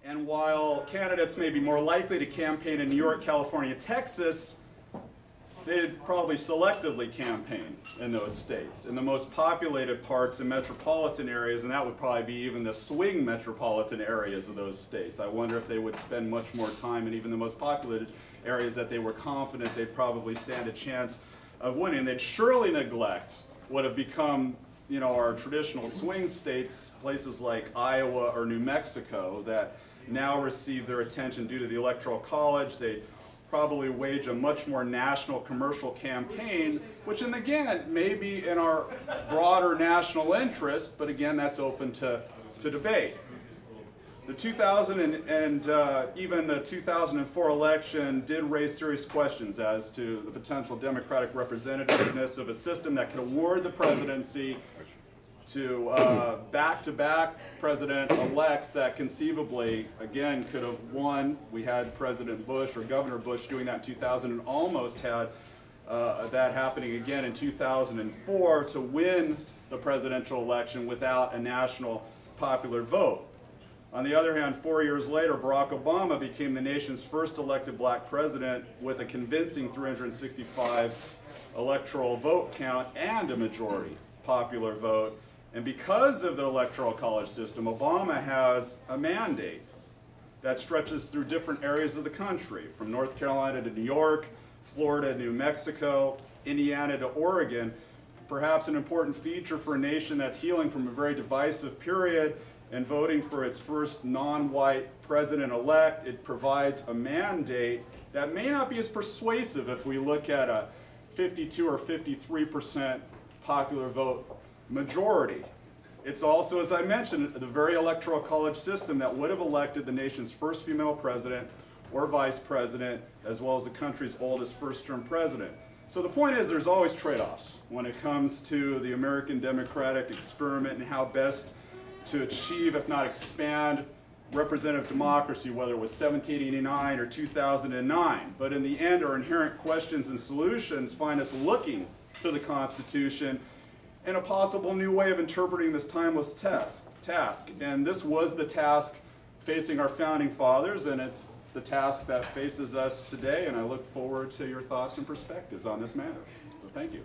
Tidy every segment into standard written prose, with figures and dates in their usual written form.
And while candidates may be more likely to campaign in New York, California, Texas, they'd probably selectively campaign in those states, in the most populated parts and metropolitan areas, and that would probably be even the swing metropolitan areas of those states. I wonder if they would spend much more time in even the most populated areas that they were confident they'd probably stand a chance of winning. They'd surely neglect what have become, you know, our traditional swing states, places like Iowa or New Mexico, that now receive their attention due to the Electoral College. They probably wage a much more national commercial campaign, which, and again, may be in our broader national interest, but again, that's open to debate. The 2000 and even the 2004 election did raise serious questions as to the potential Democratic representativeness of a system that could award the presidency to back-to-back president-elects that conceivably, again, could have won. We had President Bush or Governor Bush doing that in 2000 and almost had that happening again in 2004 to win the presidential election without a national popular vote. On the other hand, 4 years later, Barack Obama became the nation's first elected black president with a convincing 365 electoral vote count and a majority popular vote. And because of the Electoral College system, Obama has a mandate that stretches through different areas of the country, from North Carolina to New York, Florida, New Mexico, Indiana to Oregon. Perhaps an important feature for a nation that's healing from a very divisive period and voting for its first non-white president-elect, it provides a mandate that may not be as persuasive if we look at a 52 or 53% popular vote majority. It's also, as I mentioned, the very Electoral College system that would have elected the nation's first female president or vice president, as well as the country's oldest first-term president. So the point is, there's always trade-offs when it comes to the American democratic experiment and how best to achieve, if not expand, representative democracy, whether it was 1789 or 2009. But in the end, our inherent questions and solutions find us looking to the Constitution and a possible new way of interpreting this timeless task. And this was the task facing our founding fathers, and it's the task that faces us today, and I look forward to your thoughts and perspectives on this matter. So thank you.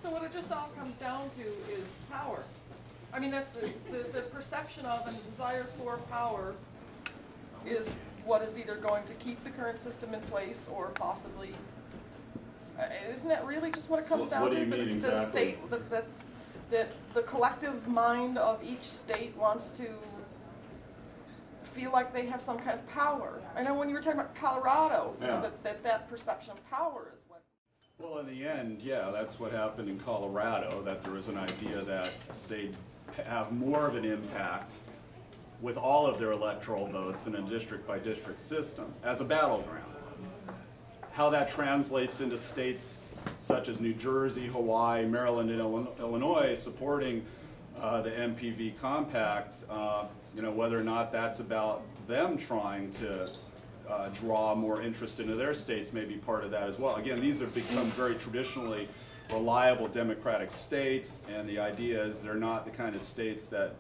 So what it just all comes down to is power. I mean, that's the perception of and the desire for power is what is either going to keep the current system in place or possibly, isn't that really just what it comes down to? What do you mean exactly? That the collective mind of each state wants to feel like they have some kind of power. I know when you were talking about Colorado, yeah, you know, that perception of power is what... Well, in the end, yeah, that's what happened in Colorado, that there was an idea that they'd have more of an impact with all of their electoral votes in a district-by-district system as a battleground. How that translates into states such as New Jersey, Hawaii, Maryland, and Illinois supporting the MPV compact, you know, whether or not that's about them trying to draw more interest into their states may be part of that as well. Again, these have become very traditionally reliable democratic states, and the idea is they're not the kind of states that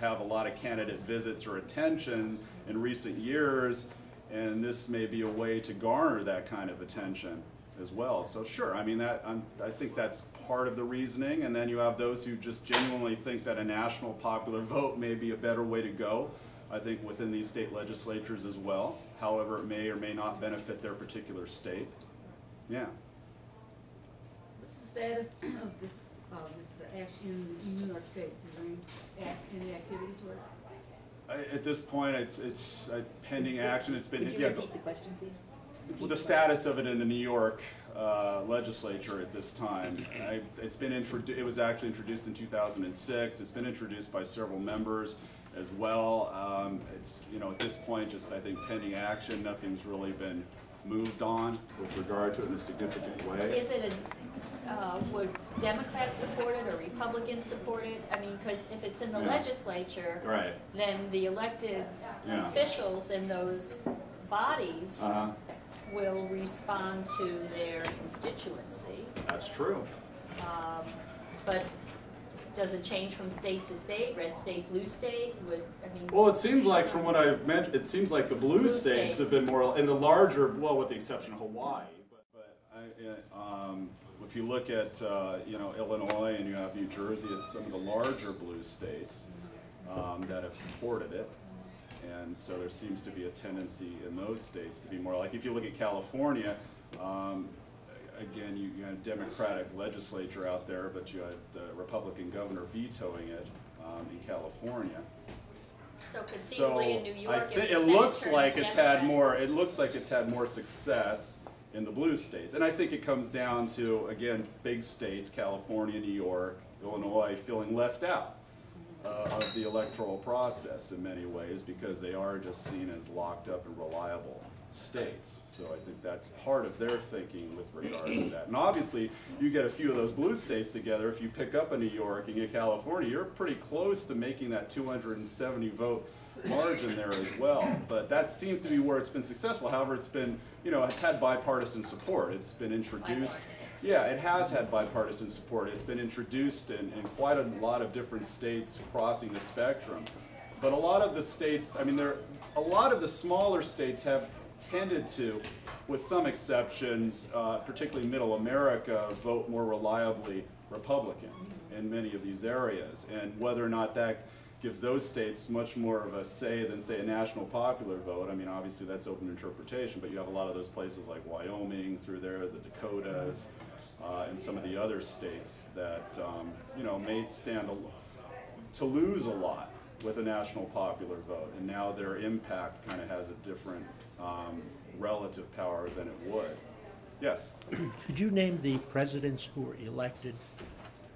have a lot of candidate visits or attention in recent years, and this may be a way to garner that kind of attention as well. So sure, I mean, I think that's part of the reasoning, and then you have those who just genuinely think that a national popular vote may be a better way to go, I think, within these state legislatures as well. However, it may or may not benefit their particular state. Yeah. What's the status of this act in New York State? Is there any activity toward it? At this point, it's a pending action. It's been. Could you repeat the question, please? Well, the status of it in the New York legislature at this time. It's been it was actually introduced in 2006. It's been introduced by several members as well. It's, you know, at this point, just I think pending action. Nothing's really been moved on with regard to it in a significant way. Is it would Democrats support it or Republicans support it? I mean, because if it's in the legislature, right, then the elected officials in those bodies will respond to their constituency. That's true. But does it change from state to state, red state, blue state? Well, it seems like from what I've mentioned, it seems like the blue states have been more, in the larger, well, with the exception of Hawaii, if you look at, Illinois and you have New Jersey, it's some of the larger blue states that have supported it. And so there seems to be a tendency in those states to be more like, if you look at California, again, you had a Democratic legislature out there, but you had the Republican governor vetoing it in California. So conceivably in New York, it looks like it's had more success in the blue states, and I think it comes down to, again, big states, California, New York, Illinois, feeling left out of the electoral process in many ways because they are just seen as locked up and reliable states. So I think that's part of their thinking with regard to that. And obviously, you get a few of those blue states together, if you pick up a New York and get California, you're pretty close to making that 270 vote margin there as well. But that seems to be where it's been successful. However, it's been, it's had bipartisan support. It's been introduced. Yeah, it has had bipartisan support. It's been introduced in quite a lot of different states crossing the spectrum. But a lot of the states, a lot of the smaller states have tended to, with some exceptions, particularly middle America, vote more reliably Republican in many of these areas. And whether or not that gives those states much more of a say than, say, a national popular vote, obviously that's open interpretation, but you have a lot of those places like Wyoming through there, the Dakotas, and some of the other states that, may stand to lose a lot with a national popular vote, and now their impact kind of has a different relative power than it would. Yes? Could you name the presidents who were elected?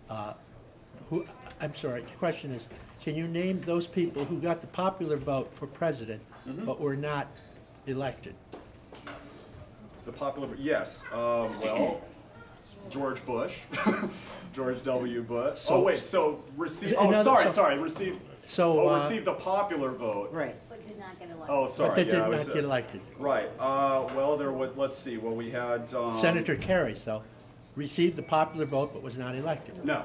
I'm sorry, the question is, can you name those people who got the popular vote for president but were not elected? The popular, yes. Well, George Bush, George W. Bush. Received the popular vote. Right. But did not get elected. Oh, sorry. But they did not get elected. Right. Let's see. Well, we had Senator Kerry, received the popular vote but was not elected. No.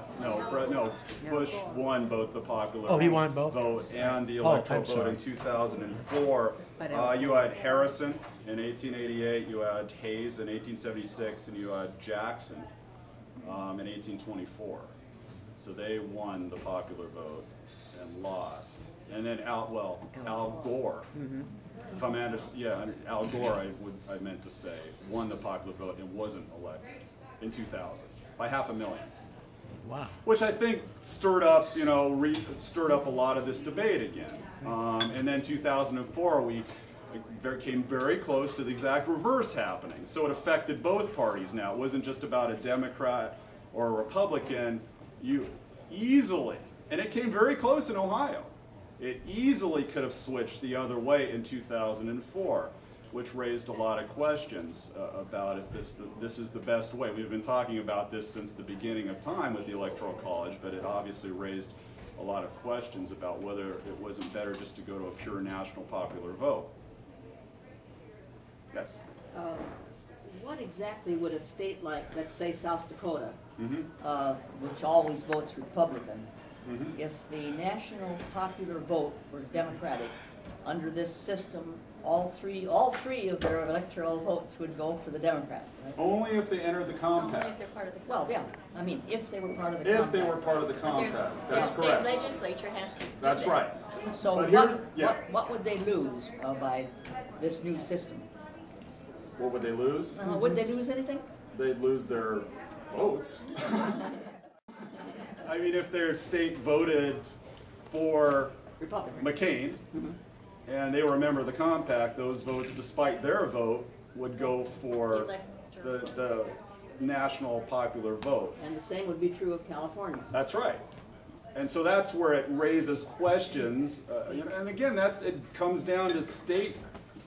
Bush won both the popular he won both? vote and the electoral vote in 2004. You had Harrison in 1888, you had Hayes in 1876, and you had Jackson in 1824. So they won the popular vote and lost. And then Al Gore. If I'm Al Gore, I meant to say, won the popular vote and wasn't elected in 2000 by 500,000. Wow. Which I think stirred up a lot of this debate again. And then 2004, we came very close to the exact reverse happening. So it affected both parties now. It wasn't just about a Democrat or a Republican. You easily, and it came very close in Ohio, it easily could have switched the other way in 2004. Which raised a lot of questions about if this is the best way. We've been talking about this since the beginning of time with the Electoral College, but it obviously raised a lot of questions about whether it wasn't better just to go to a pure national popular vote. Yes? What exactly would a state like, let's say, South Dakota, which always votes Republican, if the national popular vote were Democratic, under this system, all three of their electoral votes would go for the Democrat, right? Only if they enter the compact. Only if they're part of the compact. Well, yeah, if they were part of the If compact. they were part of the compact, that's their correct. state legislature has to do That's that. right. So what would they lose by this new system? What would they lose? Would they lose anything? They'd lose their votes. If their state voted for Republican. McCain, and they were a member of the compact, those votes, despite their vote, would go for the national popular vote. And the same would be true of California. That's right. And so that's where it raises questions, and again, it comes down to state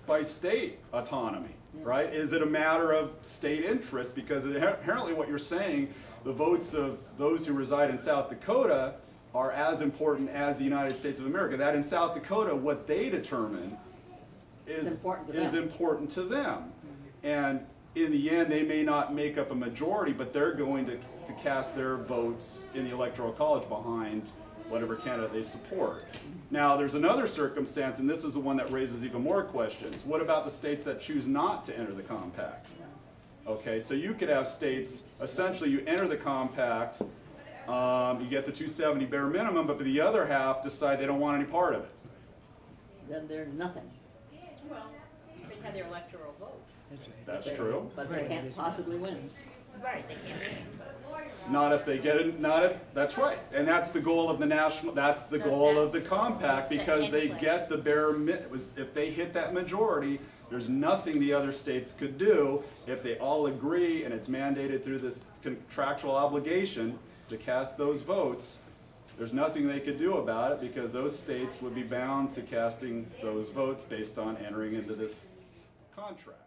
by state autonomy, right? Is it a matter of state interest? Because apparently what you're saying, the votes of those who reside in South Dakota are as important as the United States of America. That in South Dakota, what they determine is important to them. And in the end, they may not make up a majority, but they're going to cast their votes in the Electoral College behind whatever candidate they support. Now, there's another circumstance, and this is the one that raises even more questions. What about the states that choose not to enter the compact? Okay, so you could have states, essentially you enter the compact, you get the 270 bare minimum, but the other half decide they don't want any part of it. Then they're nothing. Well, they have their electoral votes. That's true. But they can't possibly win. Right, they can't. Not if they get it, not if, that's right. And that's the goal of the national, that's the No, goal of the that's compact, the because end they plan. get the bare if they hit that majority, there's nothing the other states could do if they all agree and it's mandated through this contractual obligation to cast those votes. There's nothing they could do about it because those states would be bound to casting those votes based on entering into this contract.